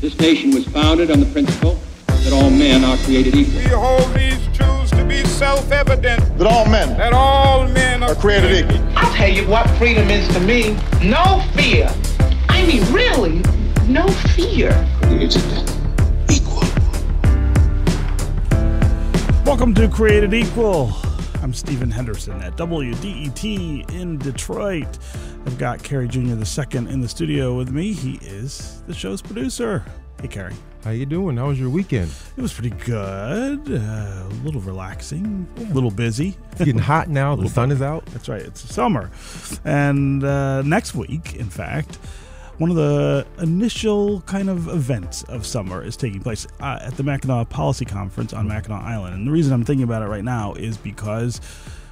This nation was founded on the principle that all men are created equal. We hold these truths to be self-evident. That all men are created equal. I'll tell you what freedom is to me. No fear. I mean, really, no fear. Created equal. Welcome to Created Equal. I'm Stephen Henderson at WDET in Detroit. I've got Kerry Jr. II in the studio with me. He is the show's producer. Hey, Kerry. How you doing? How was your weekend? It was pretty good. A little relaxing, a little busy. It's getting hot now. The sun is out. That's right. It's summer. And next week, in fact, one of the initial kind of events of summer is taking place at the Mackinac Policy Conference on Mackinac Island. And the reason I'm thinking about it right now is because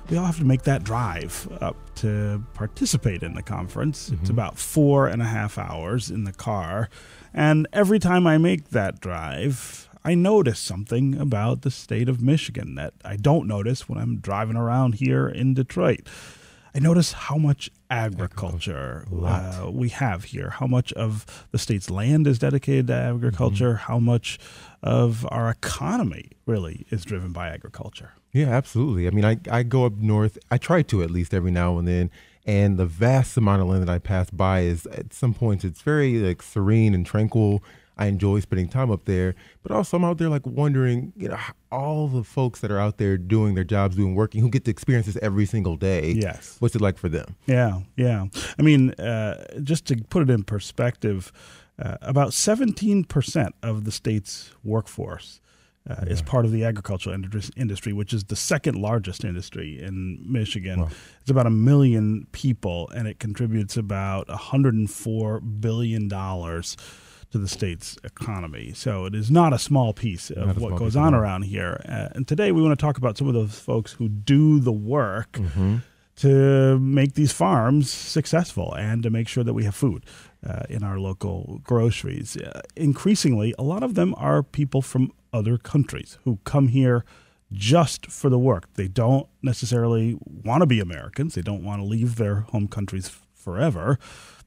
we all have to make that drive up to participate in the conference. It's about 4.5 hours in the car. And every time I make that drive, I notice something about the state of Michigan that I don't notice when I'm driving around here in Detroit. I notice how much agriculture we have here, how much of the state's land is dedicated to agriculture, how much of our economy really is driven by agriculture. Yeah, absolutely. I mean, I go up north. I try to at least every now and then. And the vast amount of land that I pass by is at some points it's very serene and tranquil. I enjoy spending time up there, but also I'm out there wondering, all the folks that are out there doing their jobs, working, who get to experience this every single day. Yes. What's it like for them? Yeah. I mean, just to put it in perspective, about 17% of the state's workforce is part of the agricultural industry, which is the second largest industry in Michigan. Wow. It's about 1 million people, and it contributes about $104 billion to the state's economy. So it is not a small piece of what goes on around here. And today we want to talk about some of those folks who do the work to make these farms successful and to make sure that we have food in our local groceries. Increasingly, a lot of them are people from other countries who come here just for the work. They don't necessarily want to be Americans. They don't want to leave their home countries forever.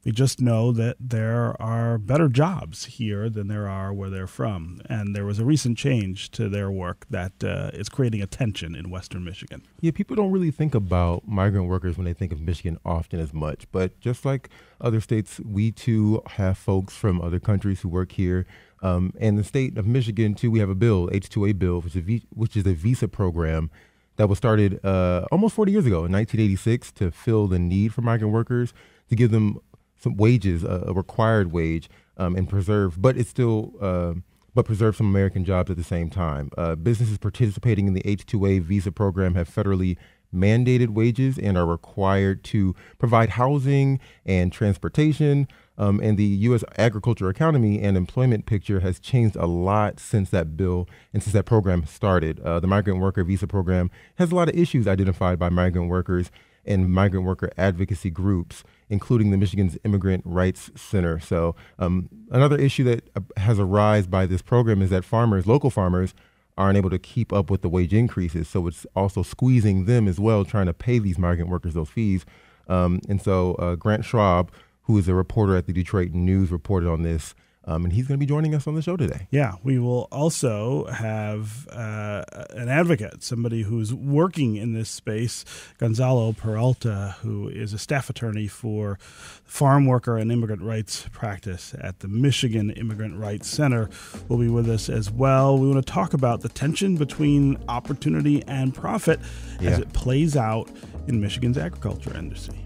They just know that there are better jobs here than there are where they're from. And there was a recent change to their work that is creating a tension in Western Michigan. Yeah, people don't really think about migrant workers when they think of Michigan often as much. But just like other states, we too have folks from other countries who work here. And the state of Michigan, too, we have a bill, H-2A bill, which is a visa program that was started almost 40 years ago in 1986 to fill the need for migrant workers, to give them some wages, a required wage, and preserve some American jobs at the same time. Businesses participating in the H-2A visa program have federally mandated wages and are required to provide housing and transportation. And the U.S. agriculture economy and employment picture has changed a lot since that bill and since that program started. The migrant worker visa program has a lot of issues identified by migrant workers and migrant worker advocacy groups, including the Michigan's Immigrant Rights Center. So another issue that has arisen by this program is that local farmers, aren't able to keep up with the wage increases. So it's also squeezing them as well, trying to pay these migrant workers those fees. And so Schwab, who is a reporter at the Detroit News, reported on this. And he's going to be joining us on the show today. Yeah, we will also have an advocate, somebody who's working in this space, Gonzalo Peralta, who is a staff attorney for farm worker and immigrant rights practice at the Michigan Immigrant Rights Center, will be with us as well. We want to talk about the tension between opportunity and profit as it plays out in Michigan's agriculture industry.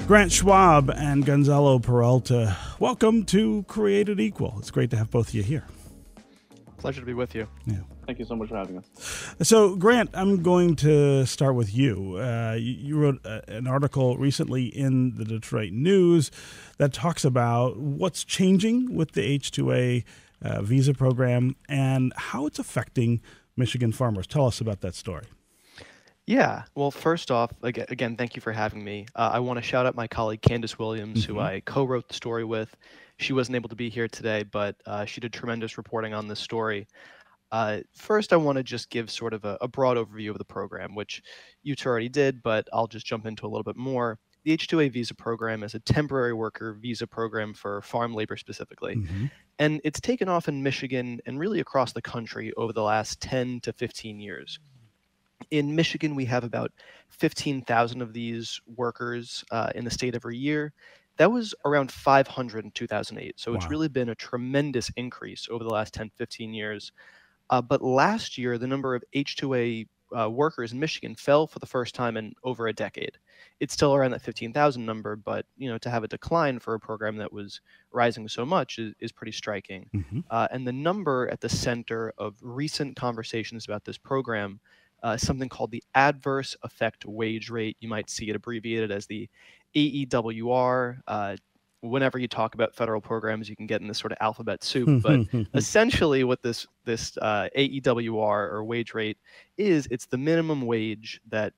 Grant Schwab and Gonzalo Peralta, welcome to Created Equal. It's great to have both of you here. Pleasure to be with you. Yeah. Thank you so much for having us. So, Grant, I'm going to start with you. You wrote an article recently in the Detroit News that talks about what's changing with the H-2A visa program and how it's affecting Michigan farmers. Tell us about that story. Yeah. Well, first off, again, thank you for having me. I want to shout out my colleague, Candace Williams, who I co-wrote the story with. She wasn't able to be here today, but she did tremendous reporting on this story. First, I want to just give sort of a broad overview of the program, which you two already did, but I'll just jump into a little bit more. The H-2A visa program is a temporary worker visa program for farm labor specifically. Mm-hmm. And it's taken off in Michigan and really across the country over the last 10 to 15 years. In Michigan, we have about 15,000 of these workers in the state every year. That was around 500 in 2008. So it's Wow. really been a tremendous increase over the last 10, 15 years. But last year, the number of H-2A workers in Michigan fell for the first time in over a decade. It's still around that 15,000 number, but to have a decline for a program that was rising so much is pretty striking. Mm-hmm. And the number at the center of recent conversations about this program is something called the adverse effect wage rate. You might see it abbreviated as the AEWR. Whenever you talk about federal programs, you can get in this sort of alphabet soup. But essentially what this AEWR or wage rate is, it's the minimum wage that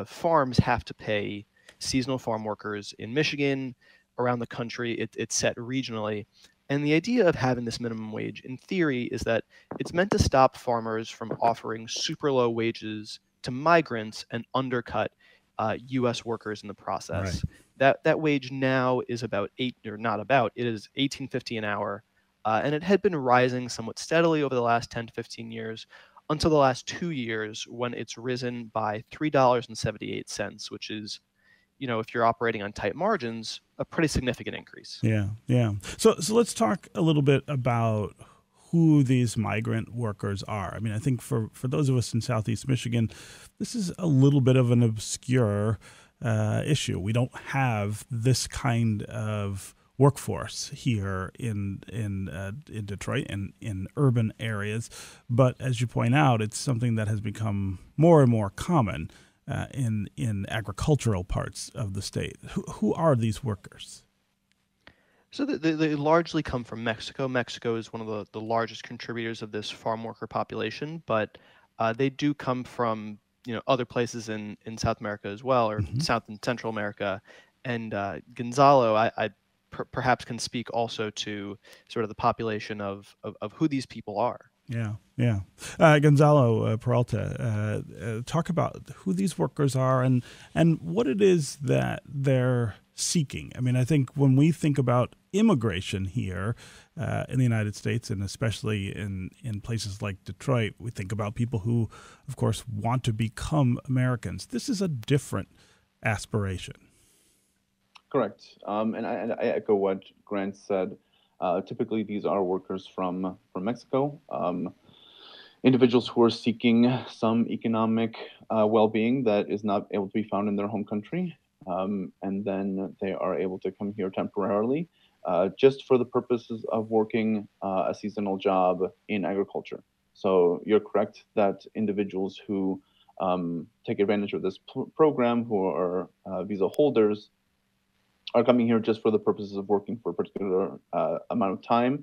farms have to pay seasonal farm workers in Michigan, around the country. It's set regionally. And the idea of having this minimum wage, in theory, is that it's meant to stop farmers from offering super low wages to migrants and undercut U.S. workers in the process. Right. That wage now is it is $18.50 an hour, and it had been rising somewhat steadily over the last 10 to 15 years until the last 2 years when it's risen by $3.78, which is, if you're operating on tight margins, a pretty significant increase. Yeah. So let's talk a little bit about who these migrant workers are. I mean, I think for those of us in Southeast Michigan, this is a little bit of an obscure issue. We don't have this kind of workforce here in Detroit and in urban areas. But as you point out, it's something that has become more and more common in agricultural parts of the state. Who are these workers? So they largely come from Mexico. Mexico is one of the largest contributors of this farm worker population, but they do come from other places in South America as well, or Mm-hmm. South and Central America. And Gonzalo, I perhaps can speak also to sort of the population of who these people are. Yeah. Gonzalo, Peralta, talk about who these workers are and what it is that they're seeking. I mean, I think when we think about immigration here in the United States, and especially in places like Detroit, we think about people who, of course, want to become Americans. This is a different aspiration. Correct. And I echo what Grant said. Typically, these are workers from Mexico, individuals who are seeking some economic well-being that is not able to be found in their home country. And then they are able to come here temporarily just for the purposes of working a seasonal job in agriculture. So you're correct that individuals who take advantage of this program, who are visa holders, are coming here just for the purposes of working for a particular amount of time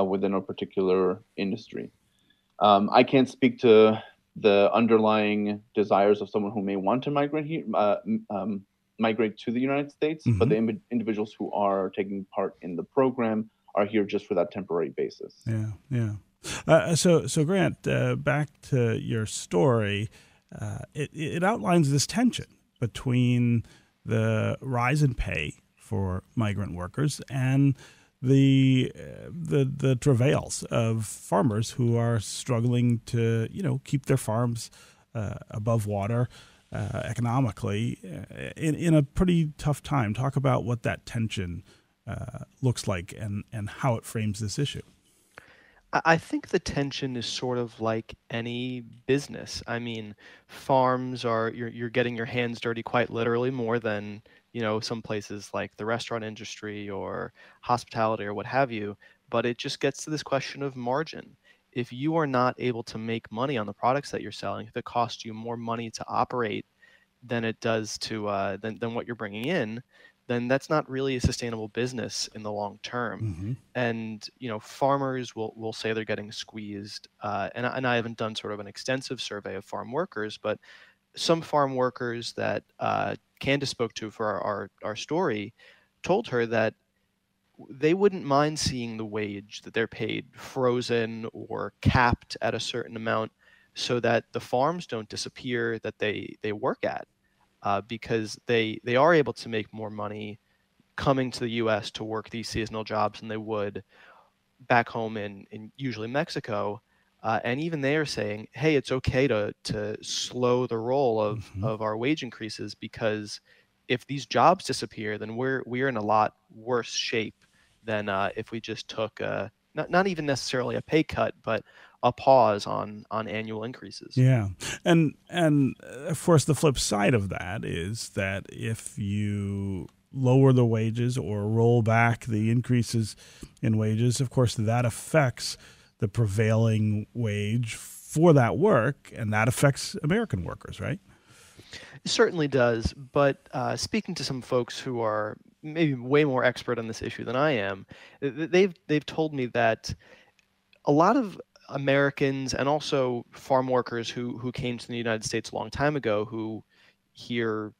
within a particular industry. I can't speak to the underlying desires of someone who may want to migrate here, migrate to the United States, Mm-hmm. but the individuals who are taking part in the program are here just for that temporary basis. Yeah. So Grant, back to your story, it outlines this tension between the rise in pay for migrant workers and the travails of farmers who are struggling to keep their farms above water economically in a pretty tough time. Talk about what that tension looks like and how it frames this issue. I think the tension is sort of like any business. I mean, farms you're getting your hands dirty quite literally more than, some places like the restaurant industry or hospitality or what have you. But it just gets to this question of margin. If you are not able to make money on the products that you're selling, if it costs you more money to operate than it does to than what you're bringing in, then that's not really a sustainable business in the long term. Mm-hmm. And farmers will say they're getting squeezed. And I haven't done sort of an extensive survey of farm workers, but some farm workers that Candace spoke to for our story told her that they wouldn't mind seeing the wage that they're paid frozen or capped at a certain amount so that the farms don't disappear that they work at, because they are able to make more money coming to the U.S. to work these seasonal jobs than they would back home in usually Mexico. And even they are saying, hey, it's okay to slow the roll of our wage increases, because if these jobs disappear, then we're in a lot worse shape than if we just took not even necessarily a pay cut, but a pause on annual increases. Yeah, and of course the flip side of that is that if you lower the wages or roll back the increases in wages, of course that affects the prevailing wage for that work, and that affects American workers, right? It certainly does, but speaking to some folks who are maybe way more expert on this issue than I am, they've told me that a lot of Americans and also farm workers who came to the United States a long time ago, who here,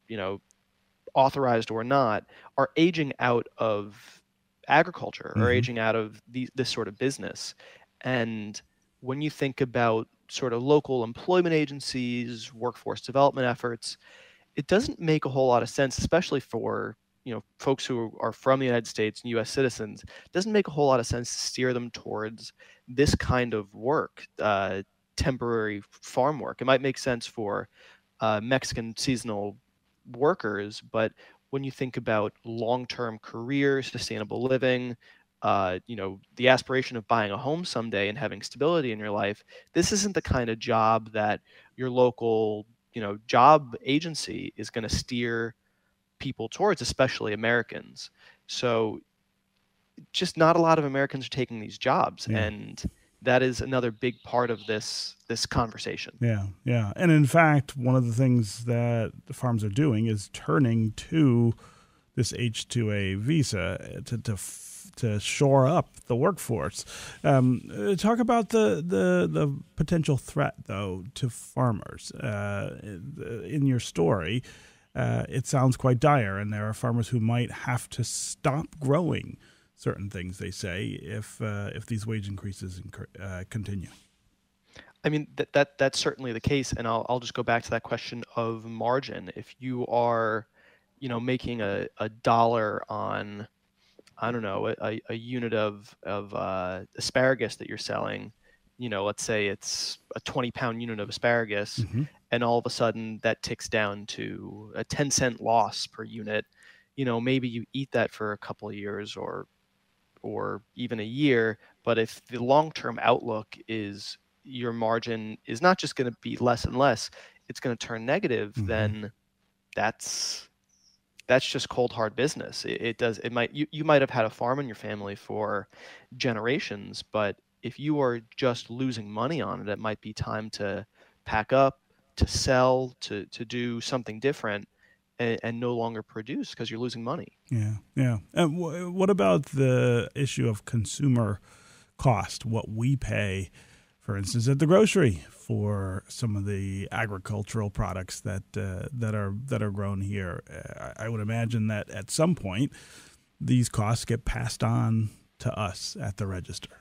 authorized or not, are aging out of agriculture or aging out of this sort of business. And when you think about sort of local employment agencies, workforce development efforts, it doesn't make a whole lot of sense, especially for folks who are from the United States and U.S. citizens. It doesn't make a whole lot of sense to steer them towards this kind of work, temporary farm work. It might make sense for Mexican seasonal workers, but when you think about long-term careers, sustainable living, the aspiration of buying a home someday and having stability in your life, this isn't the kind of job that your local, job agency is going to steer people towards, especially Americans. So just not a lot of Americans are taking these jobs. Yeah. And that is another big part of this conversation. Yeah. And in fact, one of the things that the farms are doing is turning to this H-2A visa to shore up the workforce. Talk about the potential threat, though, to farmers. In your story, it sounds quite dire, and there are farmers who might have to stop growing certain things, they say, if these wage increases continue. I mean, that's certainly the case, and I'll just go back to that question of margin. If you are, making a dollar on, I don't know, a unit of asparagus that you're selling, let's say it's a 20-pound unit of asparagus, and all of a sudden that ticks down to a 10-cent loss per unit. Maybe you eat that for a couple of years or even a year, but if the long-term outlook is your margin is not just going to be less and less, it's going to turn negative, then that's just cold hard business. You might have had a farm in your family for generations, but if you are just losing money on it, it might be time to pack up, to sell, to do something different, and no longer produce because you're losing money. Yeah. What about the issue of consumer cost? What we pay, for instance, at the grocery for some of the agricultural products that are grown here. I would imagine that at some point these costs get passed on to us at the register.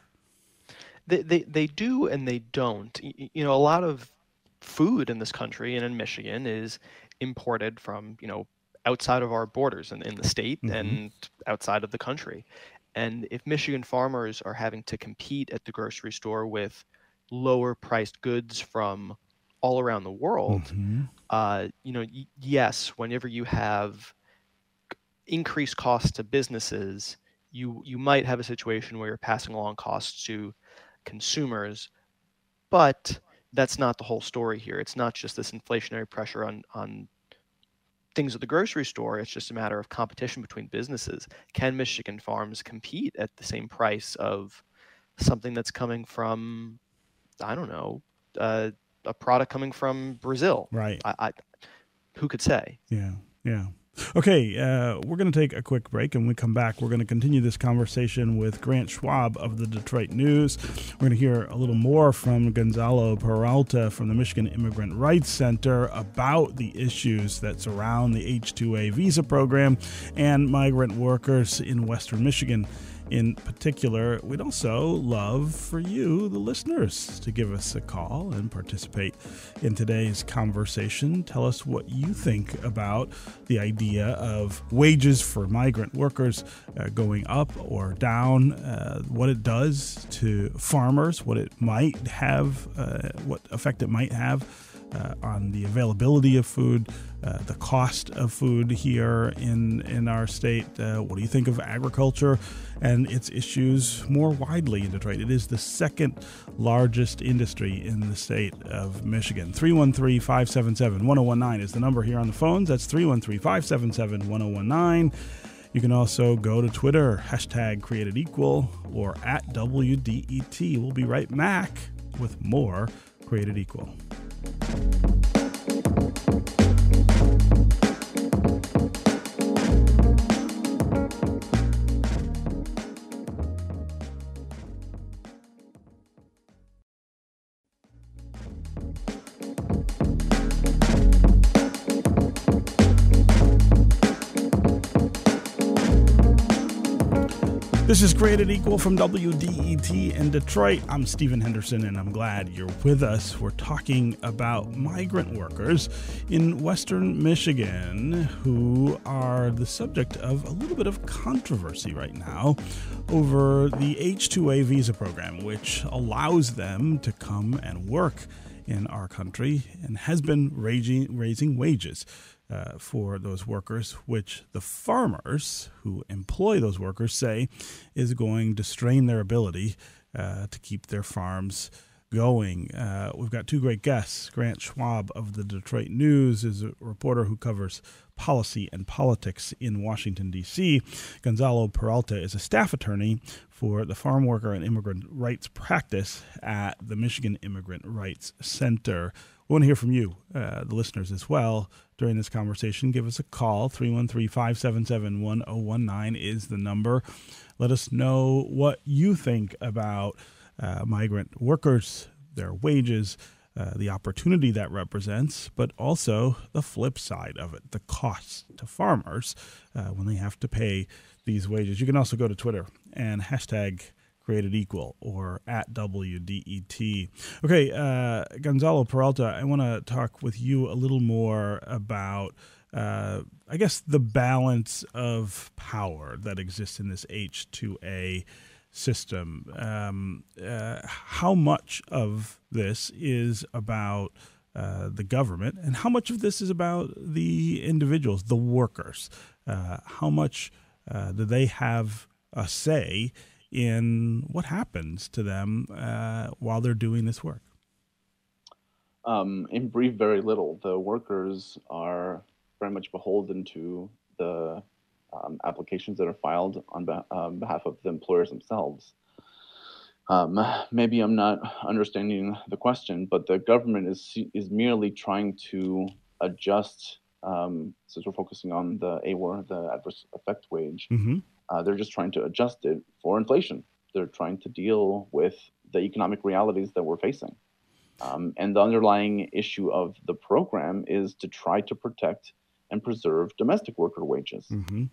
They do and they don't. A lot of food in this country and in Michigan is imported from outside of our borders in the state and outside of the country. And if Michigan farmers are having to compete at the grocery store with lower priced goods from all around the world, yes, whenever you have increased costs to businesses, you might have a situation where you're passing along costs to consumers, but that's not the whole story here. It's not just this inflationary pressure on things at the grocery store. It's just a matter of competition between businesses. Can Michigan farms compete at the same price of something that's coming from, I don't know, a product coming from Brazil? Right. Who could say? Yeah. Okay, we're going to take a quick break, and when we come back, we're going to continue this conversation with Grant Schwab of the Detroit News. We're going to hear a little more from Gonzalo Peralta from the Michigan Immigrant Rights Center about the issues that surround the H-2A visa program and migrant workers in Western Michigan. In particular, we'd also love for you, the listeners, to give us a call and participate in today's conversation. Tell us what you think about the idea of wages for migrant workers going up or down, what it does to farmers, what it might have, what effect it might have on the availability of food, the cost of food here in our state. What do you think of agriculture and its issues more widely in Detroit? It is the second largest industry in the state of Michigan. 313-577-1019 is the number here on the phones. That's 313-577-1019. You can also go to Twitter, #CreatedEqual, or @WDET. We'll be right back with more Created Equal. This is Created Equal from WDET in Detroit. I'm Stephen Henderson, and I'm glad you're with us. We're talking about migrant workers in Western Michigan who are the subject of a little bit of controversy right now over the H-2A visa program, which allows them to come and work in our country and has been raising wages for those workers, which the farmers who employ those workers say is going to strain their ability to keep their farms going. We've got two great guests. Grant Schwab of the Detroit News is a reporter who covers policy and politics in Washington, D.C. Gonzalo Peralta is a staff attorney for the Farm Worker and Immigrant Rights Practice at the Michigan Immigrant Rights Center. We want to hear from you, the listeners, as well. During this conversation, give us a call. 313-577-1019 is the number. Let us know what you think about migrant workers, their wages, the opportunity that represents, but also the flip side of it, the cost to farmers when they have to pay these wages. You can also go to Twitter and #CreatedEqual or @WDET. Okay, Gonzalo Peralta, I want to talk with you a little more about, I guess, the balance of power that exists in this H-2A system. How much of this is about the government, and how much of this is about the individuals, the workers? How much do they have a say in what happens to them while they're doing this work? In brief, very little. The workers are very much beholden to the applications that are filed on behalf of the employers themselves. Maybe I'm not understanding the question, but the government is merely trying to adjust, since we're focusing on the AWAR, the adverse effect wage, they're just trying to adjust it for inflation. They're trying to deal with the economic realities that we're facing. And the underlying issue of the program is to try to protect and preserve domestic worker wages.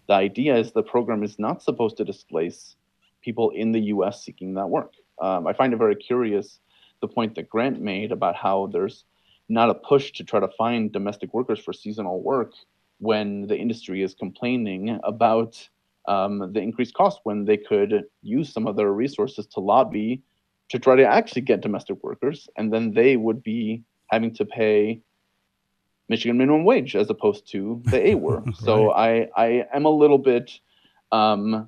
The idea is the program is not supposed to displace people in the U.S. seeking that work. I find it very curious, the point that Grant made about how there's not a push to try to find domestic workers for seasonal work when the industry is complaining about the increased cost, when they could use some of their resources to lobby to try to actually get domestic workers, and then they would be having to pay Michigan minimum wage as opposed to the AWAR. Right. So I am a little bit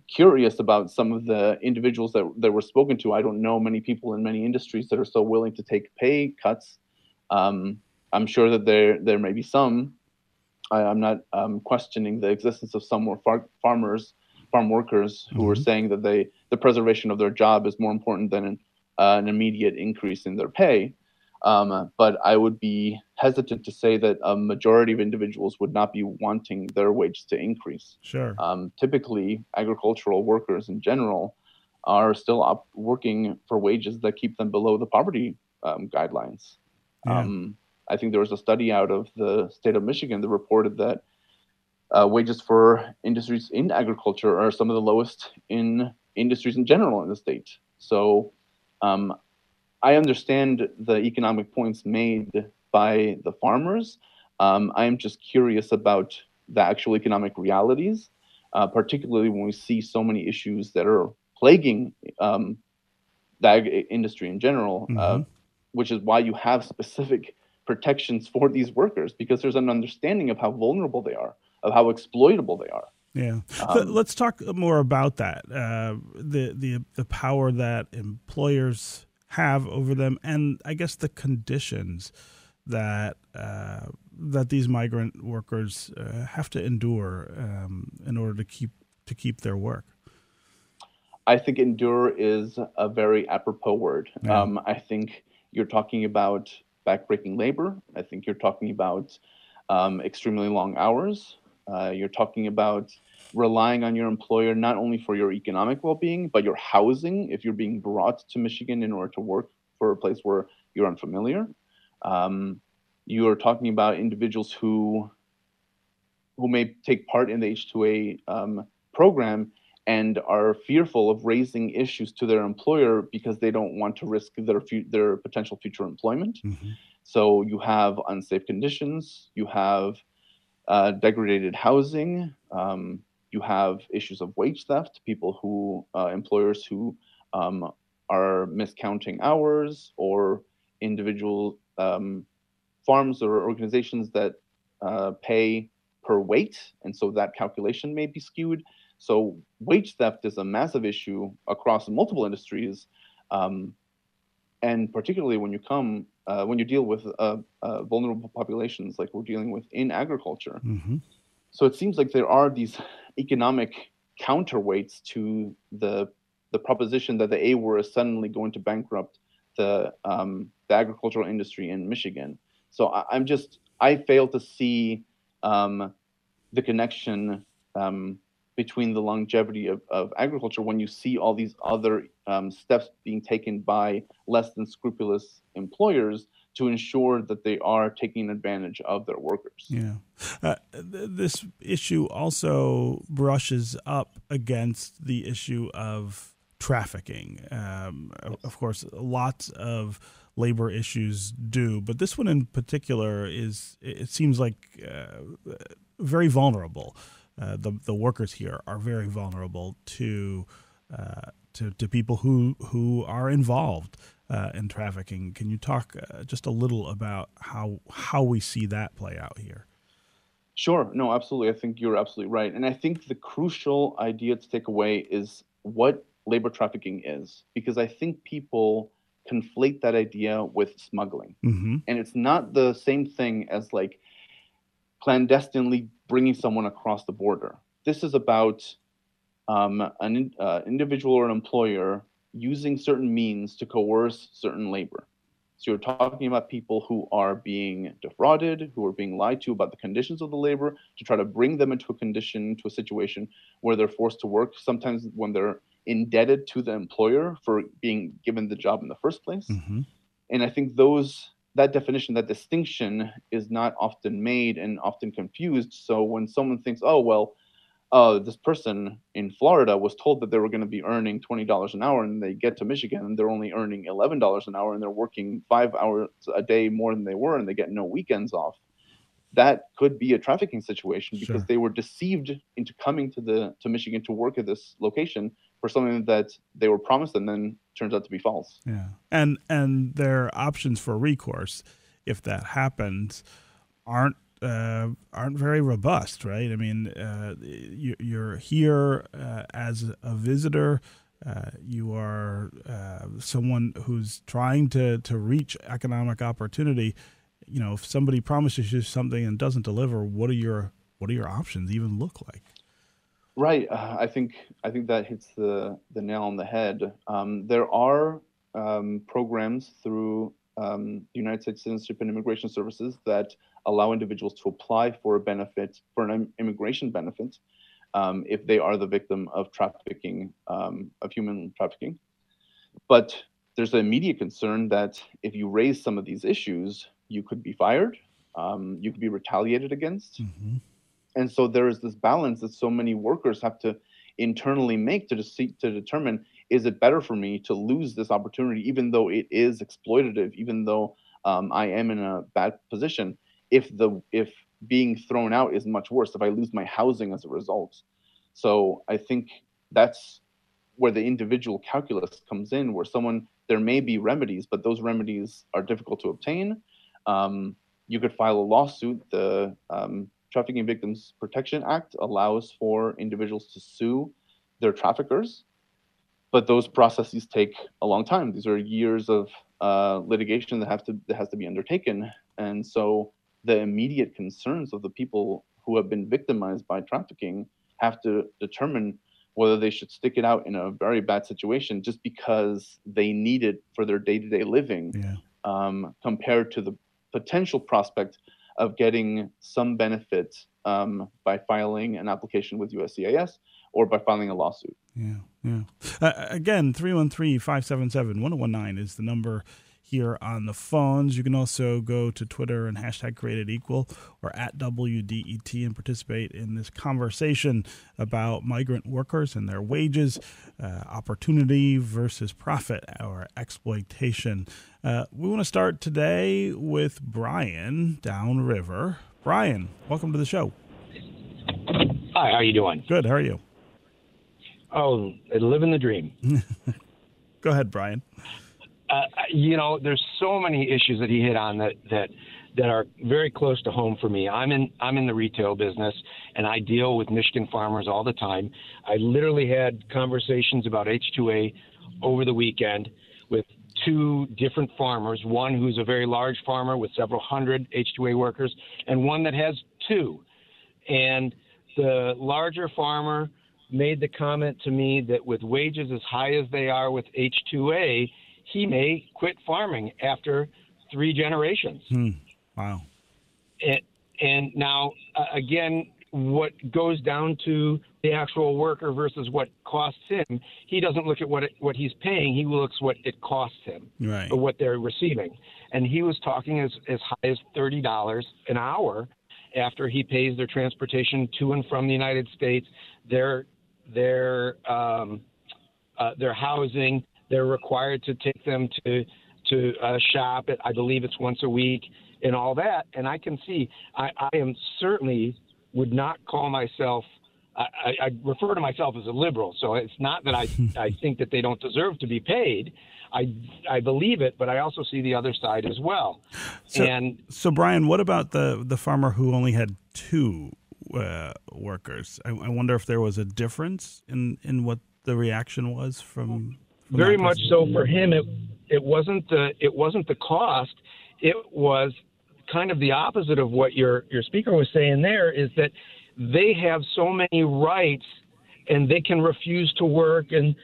curious about some of the individuals that were spoken to. I don't know many people in many industries that are so willing to take pay cuts. I'm sure that there may be some. I'm not questioning the existence of some more farm workers who are saying that the preservation of their job is more important than an immediate increase in their pay. But I would be hesitant to say that a majority of individuals would not be wanting their wages to increase. Sure. Typically, agricultural workers in general are still working for wages that keep them below the poverty guidelines. Yeah. I think there was a study out of the state of Michigan that reported that wages for industries in agriculture are some of the lowest in industries in general in the state. So I understand the economic points made by the farmers. I am just curious about the actual economic realities, particularly when we see so many issues that are plaguing the ag industry in general, which is why you have specific protections for these workers, because there's an understanding of how vulnerable they are, of how exploitable they are. Yeah. So let's talk more about that, the power that employers have over them, and I guess the conditions that that these migrant workers have to endure in order to keep their work. I think endure is a very apropos word. Yeah. I think you're talking about backbreaking labor. I think you're talking about extremely long hours. You're talking about relying on your employer not only for your economic well-being, but your housing if you're being brought to Michigan in order to work for a place where you're unfamiliar. You are talking about individuals who may take part in the H-2A program and are fearful of raising issues to their employer because they don't want to risk their potential future employment. So you have unsafe conditions, you have degraded housing, you have issues of wage theft, people who, employers who are miscounting hours, or individual farms or organizations that pay per weight, and so that calculation may be skewed. So wage theft is a massive issue across multiple industries, and particularly when you deal with vulnerable populations like we're dealing with in agriculture. So it seems like there are these economic counterweights to the proposition that the AWR is suddenly going to bankrupt the agricultural industry in Michigan. So I fail to see the connection between the longevity of agriculture when you see all these other steps being taken by less than scrupulous employers to ensure that they are taking advantage of their workers. Yeah. This issue also brushes up against the issue of trafficking. Of course, lots of labor issues do, but this one in particular it seems like very vulnerable. The workers here are very vulnerable to people who are involved in trafficking. Can you talk just a little about how we see that play out here? Sure. No, absolutely. I think you're absolutely right. And I think the crucial idea to take away is what labor trafficking is, because I think people conflate that idea with smuggling. And it's not the same thing as like clandestinely bringing someone across the border. This is about an individual or an employer using certain means to coerce certain labor. So you're talking about people who are being defrauded, who are being lied to about the conditions of the labor, to try to bring them into a situation where they're forced to work, sometimes when they're indebted to the employer for being given the job in the first place. And I think that definition, that distinction is not often made and often confused. So when someone thinks, oh, well, this person in Florida was told that they were going to be earning $20 an hour, and they get to Michigan and they're only earning $11 an hour, and they're working 5 hours a day more than they were, and they get no weekends off. That could be a trafficking situation because they were deceived into coming to Michigan to work at this location for something that they were promised and then turns out to be false. Yeah, and their options for recourse, if that happens, aren't very robust, right? I mean, you're here as a visitor. You are someone who's trying to reach economic opportunity. You know, if somebody promises you something and doesn't deliver, what are your options even look like? Right. I think that hits the nail on the head. There are programs through the United States Citizenship and Immigration Services that allow individuals to apply for a benefit, for an immigration benefit, if they are the victim of trafficking, of human trafficking. But there's an immediate concern that if you raise some of these issues, you could be fired, you could be retaliated against. Mm-hmm. And so there is this balance that so many workers have to internally make to determine, is it better for me to lose this opportunity, even though it is exploitative, even though I am in a bad position, if being thrown out is much worse, if I lose my housing as a result. So I think that's where the individual calculus comes in, where there may be remedies, but those remedies are difficult to obtain. You could file a lawsuit. The Trafficking Victims Protection Act allows for individuals to sue their traffickers, but those processes take a long time. These are years of litigation that has to be undertaken. And so the immediate concerns of the people who have been victimized by trafficking have to determine whether they should stick it out in a very bad situation just because they need it for their day-to-day living, compared to the potential prospect of getting some benefit by filing an application with USCIS or by filing a lawsuit. Again, 313-577-1019 is the number here on the phones. You can also go to Twitter and #CreatedEqual or @WDET and participate in this conversation about migrant workers and their wages, opportunity versus profit or exploitation. We want to start today with Brian downriver. Brian, welcome to the show. Hi, how you doing? Good, how are you? Oh, living the dream. Go ahead, Brian. There's so many issues that he hit on that are very close to home for me. I'm in the retail business, and I deal with Michigan farmers all the time. I literally had conversations about H-2A over the weekend with two different farmers, one who's a very large farmer with several hundred H-2A workers, and one that has two. And the larger farmer made the comment to me that with wages as high as they are with H-2A, he may quit farming after 3 generations. Wow. And now, again, what goes down to the actual worker versus what costs him, he doesn't look at what he's paying. He looks what it costs him, right, or what they're receiving. And he was talking as high as $30 an hour after he pays their transportation to and from the United States, their housing. They're required to take them to shop. I believe it's once a week and all that. And I can see, I am certainly would not call myself, I refer to myself as a liberal. So it's not that I think that they don't deserve to be paid. I believe it, but I also see the other side as well. So Brian, what about the farmer who only had 2 workers? I wonder if there was a difference in what the reaction was from very much so for him. It wasn't the cost. It was kind of the opposite of what your speaker was saying there, is that they have so many rights and they can refuse to work and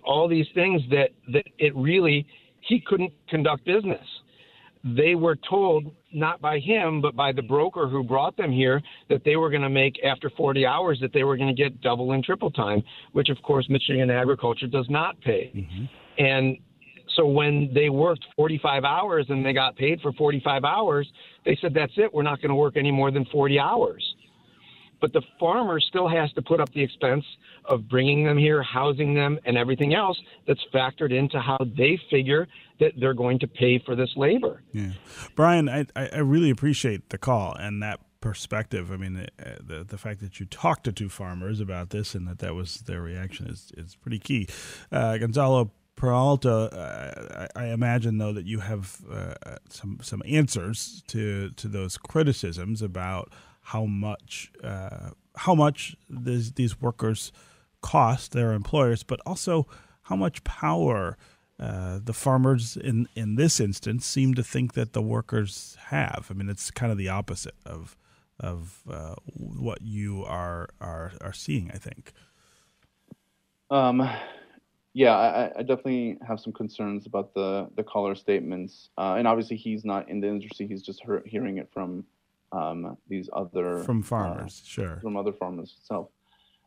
all these things that it really, he couldn't conduct business. They were told, not by him, but by the broker who brought them here, that they were going to make, after 40 hours, that they were going to get double and triple time, which, of course, Michigan agriculture does not pay. Mm-hmm. And so when they worked 45 hours and they got paid for 45 hours, they said, that's it, we're not going to work any more than 40 hours. But the farmer still has to put up the expense of bringing them here, housing them, and everything else that's factored into how they figure that they're going to pay for this labor. Yeah, Brian, I really appreciate the call and that perspective. I mean, the fact that you talked to 2 farmers about this and that was their reaction is pretty key. Gonzalo, Peralta, I imagine, though, that you have some answers to those criticisms about how much these workers cost their employers, but also how much power the farmers in this instance seem to think that the workers have. I mean, it's kind of the opposite of what you are seeing, I think. Yeah, I definitely have some concerns about the caller statements, and obviously he's not in the industry; he's just hearing it from these other From farmers, sure. from other farmers itself.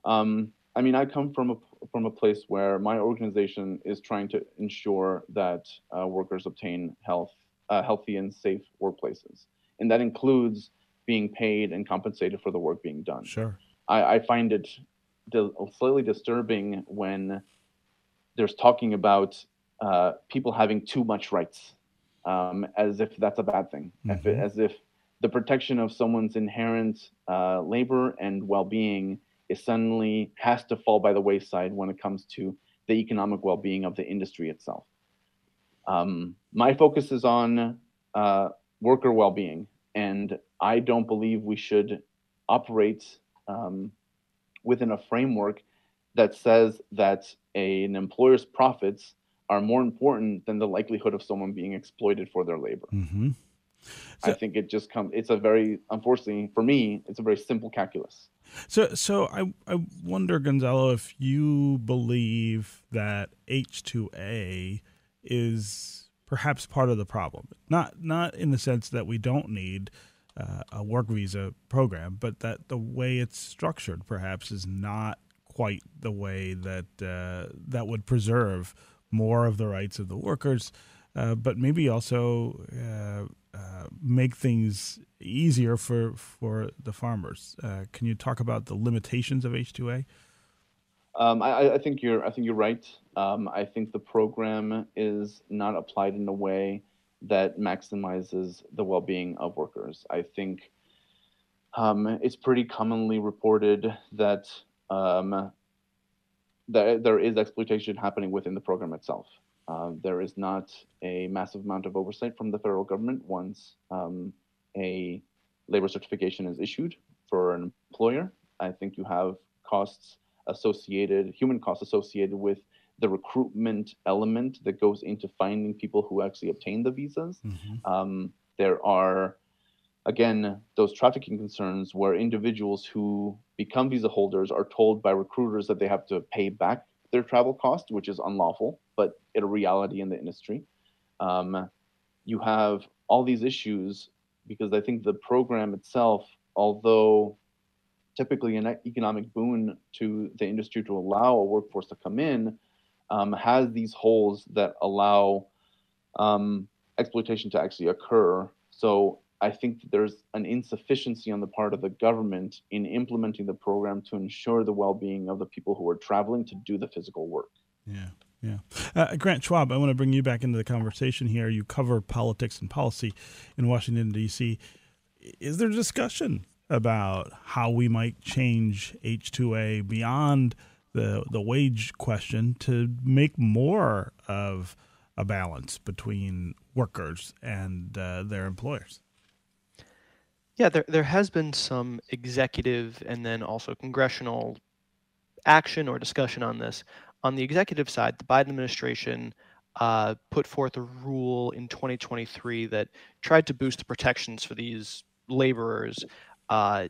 I mean, I come from a place where my organization is trying to ensure that workers obtain healthy and safe workplaces, and that includes being paid and compensated for the work being done. Sure. I find it slightly disturbing when there's talking about people having too much rights, as if that's a bad thing, as if the protection of someone's inherent labor and well-being is suddenly has to fall by the wayside when it comes to the economic well-being of the industry itself. My focus is on worker well-being, and I don't believe we should operate within a framework that says that an employer's profits are more important than the likelihood of someone being exploited for their labor. So, I think it just comes. It's a very, unfortunately for me, it's a very simple calculus. So I wonder, Gonzalo, if you believe that H-2A is perhaps part of the problem, not in the sense that we don't need a work visa program, but that the way it's structured perhaps is not quite the way that that would preserve more of the rights of the workers, but maybe also make things easier for the farmers. Can you talk about the limitations of H-2A? I think you're right. I think the program is not applied in a way that maximizes the well-being of workers. I think it's pretty commonly reported that that there is exploitation happening within the program itself. There is not a massive amount of oversight from the federal government once a labor certification is issued for an employer. I think you have costs associated, human costs associated with the recruitment element that goes into finding people who actually obtain the visas. There are, again, those trafficking concerns where individuals who become visa holders are told by recruiters that they have to pay back their travel cost, which is unlawful, but a reality in the industry. You have all these issues because I think the program itself, although typically an economic boon to the industry to allow a workforce to come in, has these holes that allow exploitation to actually occur. So I think that there's an insufficiency on the part of the government in implementing the program to ensure the well-being of the people who are traveling to do the physical work. Yeah. Grant Schwab, I want to bring you back into the conversation here. You cover politics and policy in Washington, D.C. Is there discussion about how we might change H-2A beyond the wage question to make more of a balance between workers and their employers? Yeah, there has been some executive and then also congressional action or discussion on this. On the executive side, the Biden administration put forth a rule in 2023 that tried to boost the protections for these laborers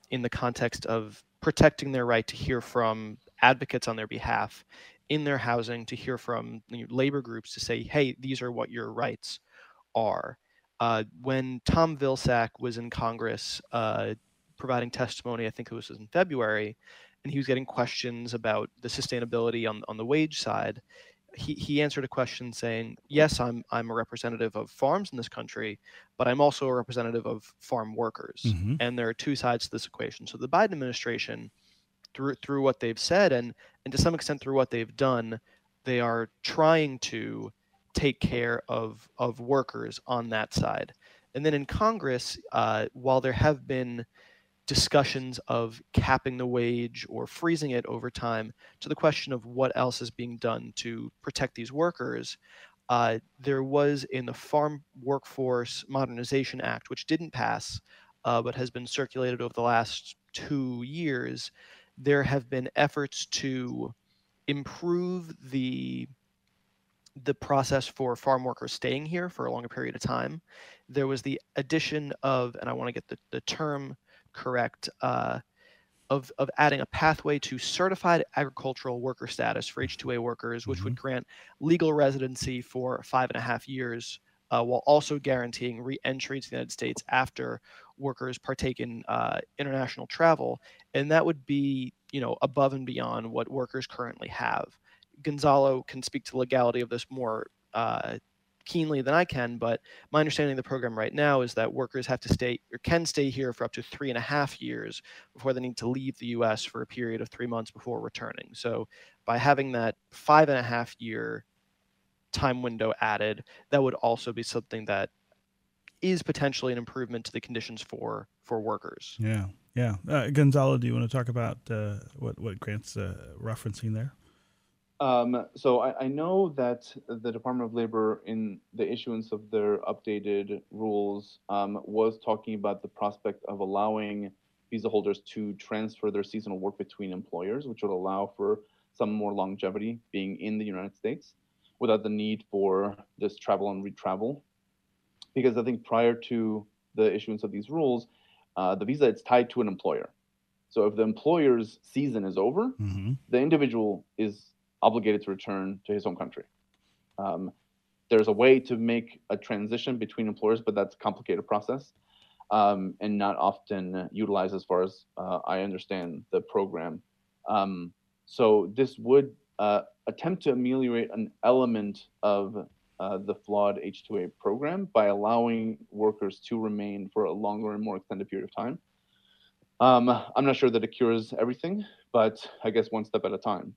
in the context of protecting their right to hear from advocates on their behalf in their housing, to hear from labor groups to say, hey, these are what your rights are. When Tom Vilsack was in Congress providing testimony, I think it was in February, and he was getting questions about the sustainability on the wage side, he answered a question saying, yes, I'm a representative of farms in this country, but I'm also a representative of farm workers. And there are two sides to this equation. So the Biden administration, through what they've said and to some extent through what they've done, they are trying to take care of workers on that side. And then in Congress, while there have been discussions of capping the wage or freezing it over time, to the question of what else is being done to protect these workers, there was in the Farm Workforce Modernization Act, which didn't pass, but has been circulated over the last 2 years, there have been efforts to improve the process for farm workers staying here for a longer period of time. There was the addition of, and I want to get the term correct, a of adding a pathway to certified agricultural worker status for H-2A workers, which would grant legal residency for 5.5 years, while also guaranteeing re-entry to the United States after workers partake in international travel. And that would be, above and beyond what workers currently have. Gonzalo can speak to the legality of this more keenly than I can, but my understanding of the program right now is that workers have to stay or can stay here for up to 3.5 years before they need to leave the U.S. for a period of 3 months before returning. So by having that 5.5-year time window added, that would also be something that is potentially an improvement to the conditions for workers. Yeah. Gonzalo, do you want to talk about what Grant's referencing there? So I know that the Department of Labor, in the issuance of their updated rules, was talking about the prospect of allowing visa holders to transfer their seasonal work between employers, which would allow for some more longevity being in the United States without the need for this travel and retravel. Because I think prior to the issuance of these rules, the visa is tied to an employer. So if the employer's season is over, the individual is obligated to return to his home country. There's a way to make a transition between employers, but that's a complicated process and not often utilized as far as I understand the program. So this would attempt to ameliorate an element of the flawed H-2A program by allowing workers to remain for a longer and more extended period of time. I'm not sure that it cures everything, but I guess one step at a time.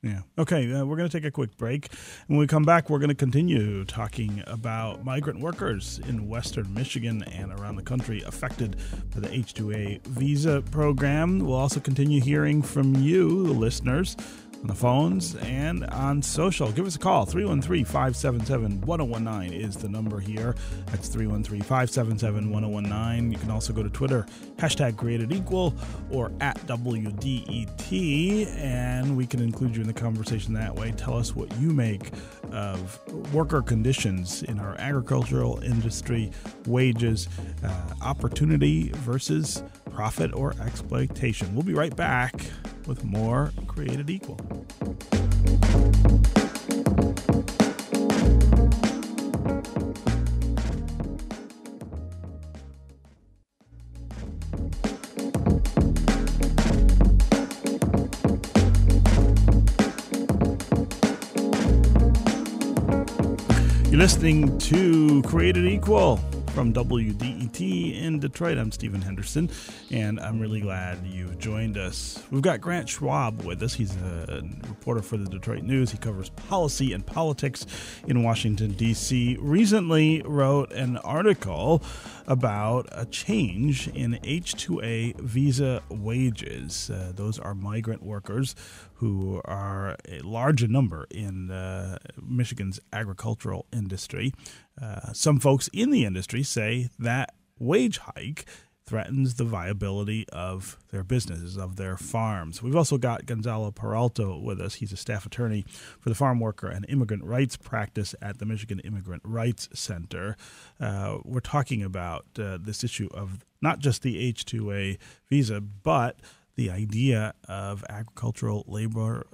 Yeah. Okay, we're going to take a quick break. When we come back, we're going to continue talking about migrant workers in Western Michigan and around the country affected by the H-2A visa program. We'll also continue hearing from you, the listeners, on the phones and on social. Give us a call. 313-577-1019 is the number here. That's 313-577-1019. You can also go to Twitter, #CreatedEqual or @WDET, and we can include you in the conversation that way. Tell us what you make of worker conditions in our agricultural industry, wages, opportunity versus profit or exploitation. We'll be right back with more Created Equal. You're listening to Created Equal from WDET in Detroit. I'm Stephen Henderson, and I'm really glad you've joined us. We've got Grant Schwab with us. He's a reporter for the Detroit News. He covers policy and politics in Washington, D.C. Recently wrote an article about a change in H-2A visa wages. Those are migrant workers who are a large number in Michigan's agricultural industry. Some folks in the industry say that wage hike threatens the viability of their businesses, of their farms. We've also got Gonzalo Peralta with us. He's a staff attorney for the farm worker and immigrant rights practice at the Michigan Immigrant Rights Center. We're talking about this issue of not just the H-2A visa, but the idea of agricultural labor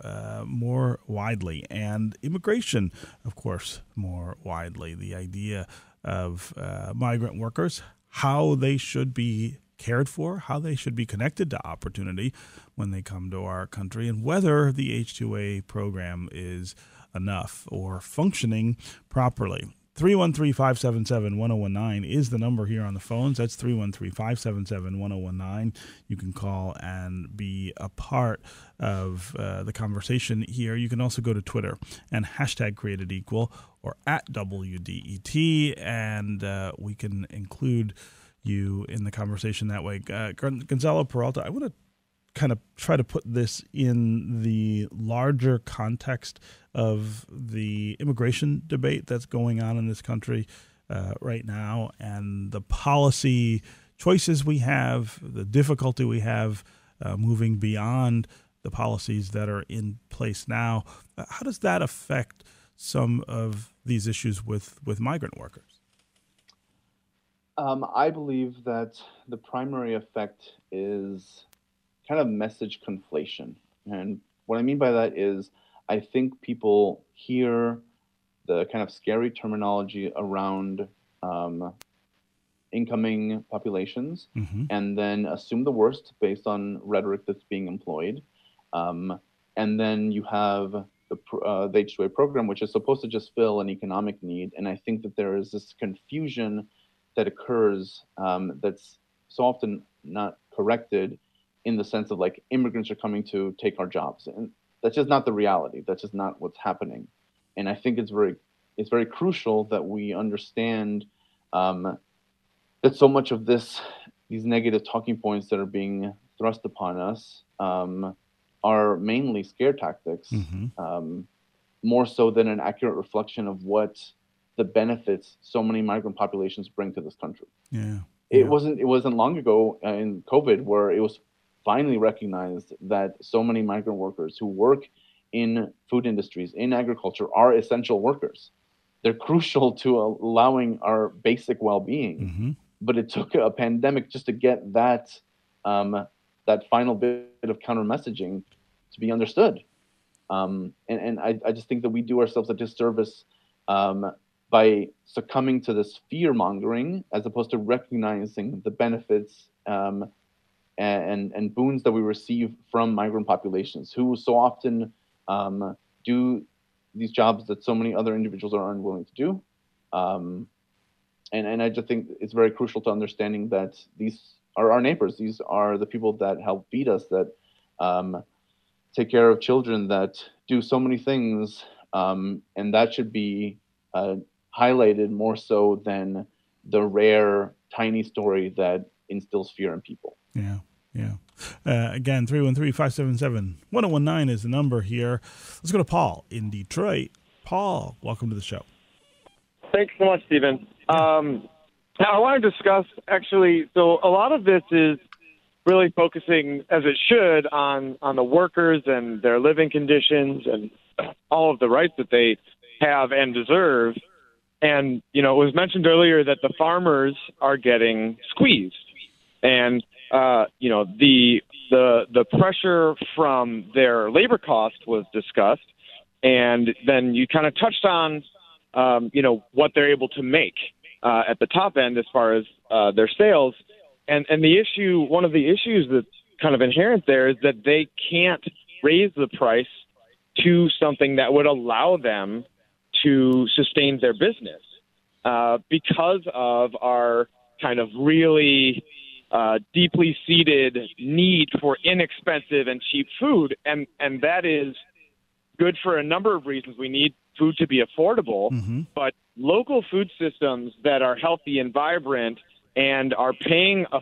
more widely, and immigration, of course, more widely. The idea of migrant workers, how they should be cared for, how they should be connected to opportunity when they come to our country, and whether the H-2A program is enough or functioning properly. 313-577-1019 is the number here on the phones. That's 313-577-1019. You can call and be a part of the conversation here. You can also go to Twitter and #CreatedEqual or @WDET, and we can include you in the conversation that way. Gonzalo Peralta, I want to kind of try to put this in the larger context of the immigration debate that's going on in this country right now, and the policy choices we have, the difficulty we have moving beyond the policies that are in place now. How does that affect some of these issues with migrant workers? I believe that the primary effect is kind of message conflation. And what I mean by that is I think people hear the kind of scary terminology around incoming populations and then assume the worst based on rhetoric that's being employed. And then you have the H2A program, which is supposed to just fill an economic need. And I think that there is this confusion that occurs that's so often not corrected, in the sense of like immigrants are coming to take our jobs. And that's just not the reality. That's just not what's happening. And I think it's very crucial that we understand that so much of these negative talking points that are being thrust upon us are mainly scare tactics, more so than an accurate reflection of what the benefits so many migrant populations bring to this country. It wasn't long ago in COVID where it was finally recognized that so many migrant workers who work in food industries, in agriculture, are essential workers. They're crucial to allowing our basic well-being. But it took a pandemic just to get that final bit of counter messaging to be understood. And I just think that we do ourselves a disservice by succumbing to this fear mongering, as opposed to recognizing the benefits and boons that we receive from migrant populations, who so often do these jobs that so many other individuals are unwilling to do. And I just think it's very crucial to understanding that these are our neighbors. These are the people that help feed us, that take care of children, that do so many things. And that should be highlighted more so than the rare, tiny story that instills fear in people. Again, 313-577-1019 is the number here. Let's go to Paul in Detroit. Paul, welcome to the show. Thanks so much, Stephen. I want to discuss, actually, so a lot of this is really focusing, as it should, on the workers and their living conditions and all of the rights that they have and deserve. And, it was mentioned earlier that the farmers are getting squeezed. And, the pressure from their labor cost was discussed. And then you kind of touched on, what they're able to make at the top end as far as their sales. And the issue, one of the issues that's kind of inherent there is that they can't raise the price to something that would allow them to sustain their business because of our kind of really deeply seated need for inexpensive and cheap food. And that is good for a number of reasons. We need food to be affordable, but local food systems that are healthy and vibrant and are paying a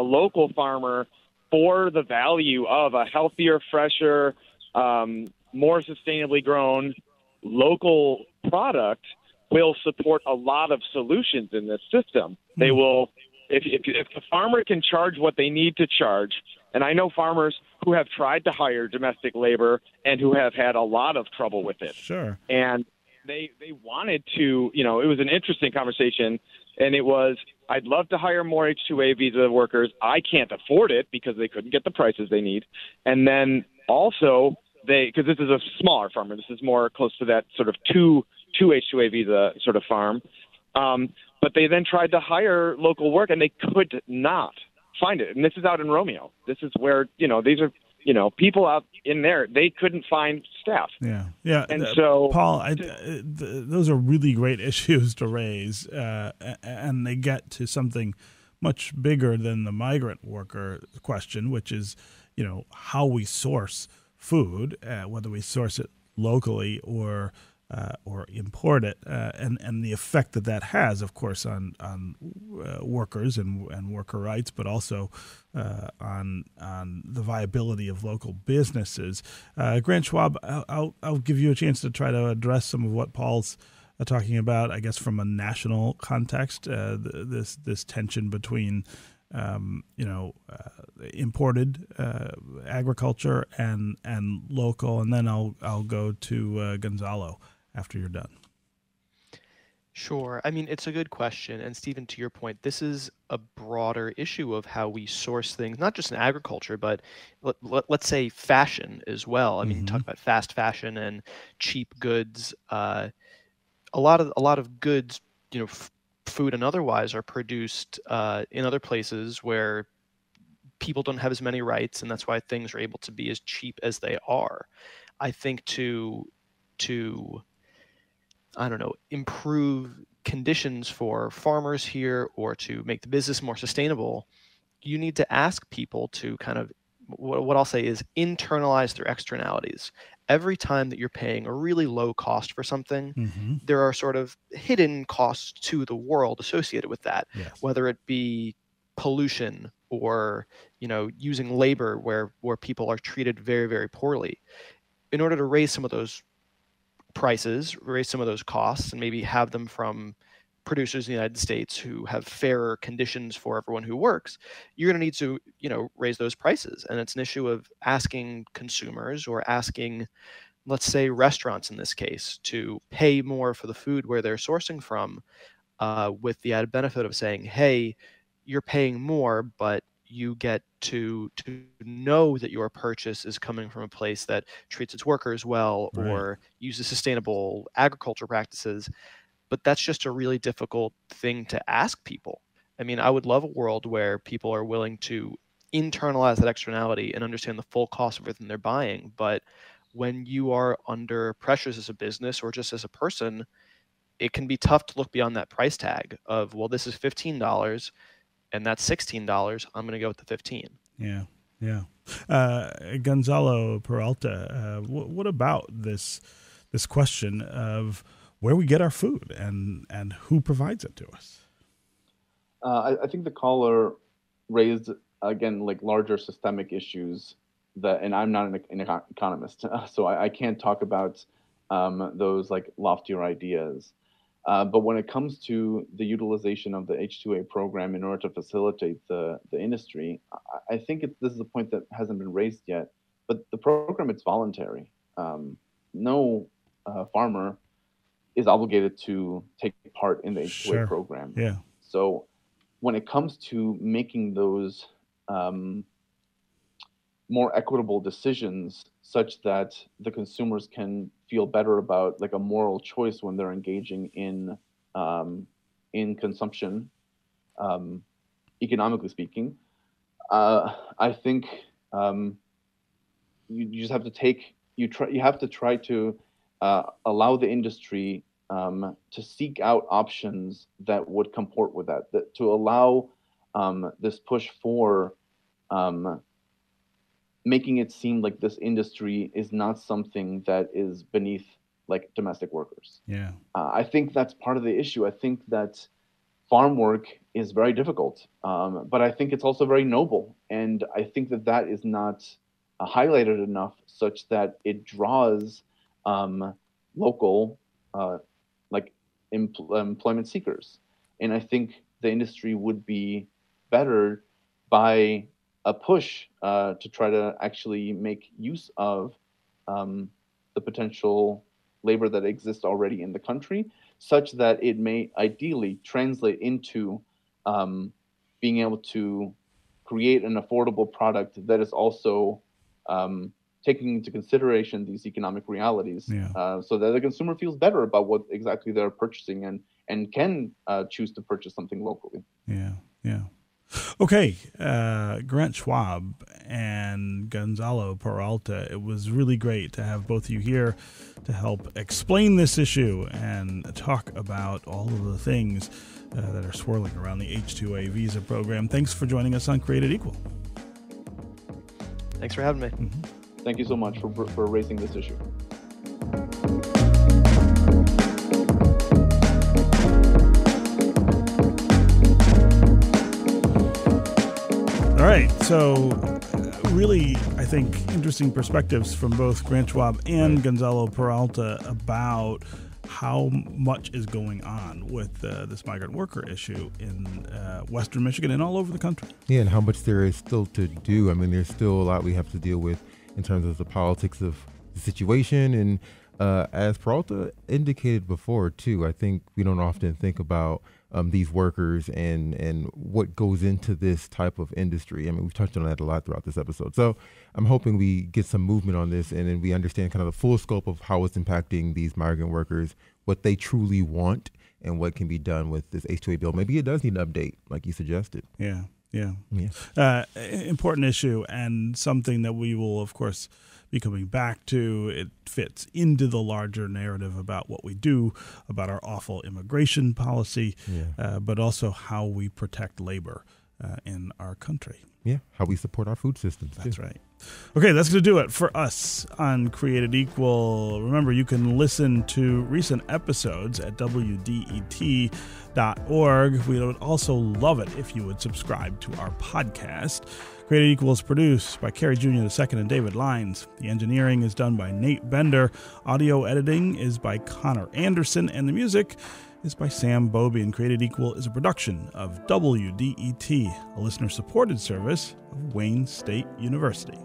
local farmer for the value of a healthier, fresher, more sustainably grown local product will support a lot of solutions in this system. They will, if the farmer can charge what they need to charge, and I know farmers who have tried to hire domestic labor and who have had a lot of trouble with it. Sure. And they wanted to, it was an interesting conversation, and it was, I'd love to hire more H-2A visa workers. I can't afford it because they couldn't get the prices they need. And then also because this is a smaller farmer, this is more close to that sort of two H-2A visa sort of farm. But they then tried to hire local work, and they could not find it. And this is out in Romeo. This is where, these are, people out in there, they couldn't find staff. Yeah. And so, Paul, those are really great issues to raise, and they get to something much bigger than the migrant worker question, which is, how we source food, whether we source it locally or import it, and the effect that has, of course, on workers and worker rights, but also on the viability of local businesses. Grant Schwab, I'll give you a chance to try to address some of what Paul's talking about, I guess, from a national context. This tension between imported agriculture and local, and then I'll go to Gonzalo after you're done. Sure. I mean, it's a good question. And Stephen, to your point, this is a broader issue of how we source things, not just in agriculture, but let's say fashion as well. I mean, you talk about fast fashion and cheap goods. A lot of goods, food and otherwise, are produced in other places where people don't have as many rights, and that's why things are able to be as cheap as they are. I think to I don't know, improve conditions for farmers here or to make the business more sustainable, you need to ask people to kind of, what I'll say is, internalize their externalities. Every time that you're paying a really low cost for something, there are sort of hidden costs to the world associated with that, whether it be pollution or, using labor where people are treated very, very poorly. In order to raise some of those prices, raise some of those costs, and maybe have them from producers in the United States who have fairer conditions for everyone who works, you're going to need to, raise those prices. And it's an issue of asking consumers, or asking, let's say, restaurants in this case, to pay more for the food where they're sourcing from, with the added benefit of saying, hey, you're paying more, but you get to know that your purchase is coming from a place that treats its workers well, or uses sustainable agriculture practices. But that's just a really difficult thing to ask people. I mean, I would love a world where people are willing to internalize that externality and understand the full cost of everything they're buying. But when you are under pressures as a business or just as a person, it can be tough to look beyond that price tag of, well, this is $15 and that's $16. I'm going to go with the 15. Yeah. Gonzalo, Peralta, what about this question of where we get our food and who provides it to us? I think the caller raised, again, like larger systemic issues and I'm not an economist, so I can't talk about those like loftier ideas. But when it comes to the utilization of the H-2A program in order to facilitate the industry, I think this is a point that hasn't been raised yet. But the program, it's voluntary. No farmer is obligated to take part in the H-2A program. Yeah. So when it comes to making those more equitable decisions, such that the consumers can feel better about like a moral choice when they're engaging in consumption, economically speaking, I think you just have to try to allow the industry to seek out options that would comport with that to allow this push for making it seem like this industry is not something that is beneath like domestic workers. Yeah. I think that's part of the issue. I think that farm work is very difficult, but I think it's also very noble. And I think that is not highlighted enough such that it draws local employment seekers. And I think the industry would be better by a push to try to actually make use of the potential labor that exists already in the country, such that it may ideally translate into being able to create an affordable product that is also taking into consideration these economic realities, so that the consumer feels better about what exactly they're purchasing and can choose to purchase something locally. Yeah. Okay, Grant Schwab and Gonzalo Peralta, it was really great to have both of you here to help explain this issue and talk about all of the things that are swirling around the H-2A visa program. Thanks for joining us on Created Equal. Thanks for having me. Thank you so much for raising this issue. All right, so really, I think, interesting perspectives from both Grant Schwab and Gonzalo Peralta about how much is going on with this migrant worker issue in Western Michigan and all over the country. Yeah, and how much there is still to do. I mean, there's still a lot we have to deal with in terms of the politics of the situation and As Peralta indicated before, too, I think we don't often think about these workers and what goes into this type of industry. I mean, we've touched on that a lot throughout this episode. So I'm hoping we get some movement on this and then we understand kind of the full scope of how it's impacting these migrant workers, what they truly want, and what can be done with this H-2A bill. Maybe it does need an update, like you suggested. Yeah. Important issue, and something that we will, of course, be coming back to. It fits into the larger narrative about what we do, about our awful immigration policy, but also how we protect labor in our country. Yeah, how we support our food systems. That's right. Okay, that's going to do it for us on Created Equal. Remember, you can listen to recent episodes at WDET.org. We would also love it if you would subscribe to our podcast. Created Equal is produced by Carrie Jr. II and David Lyons. The engineering is done by Nate Bender. Audio editing is by Connor Anderson. And the music is by Sam Bobie. And Created Equal is a production of WDET, a listener-supported service of Wayne State University.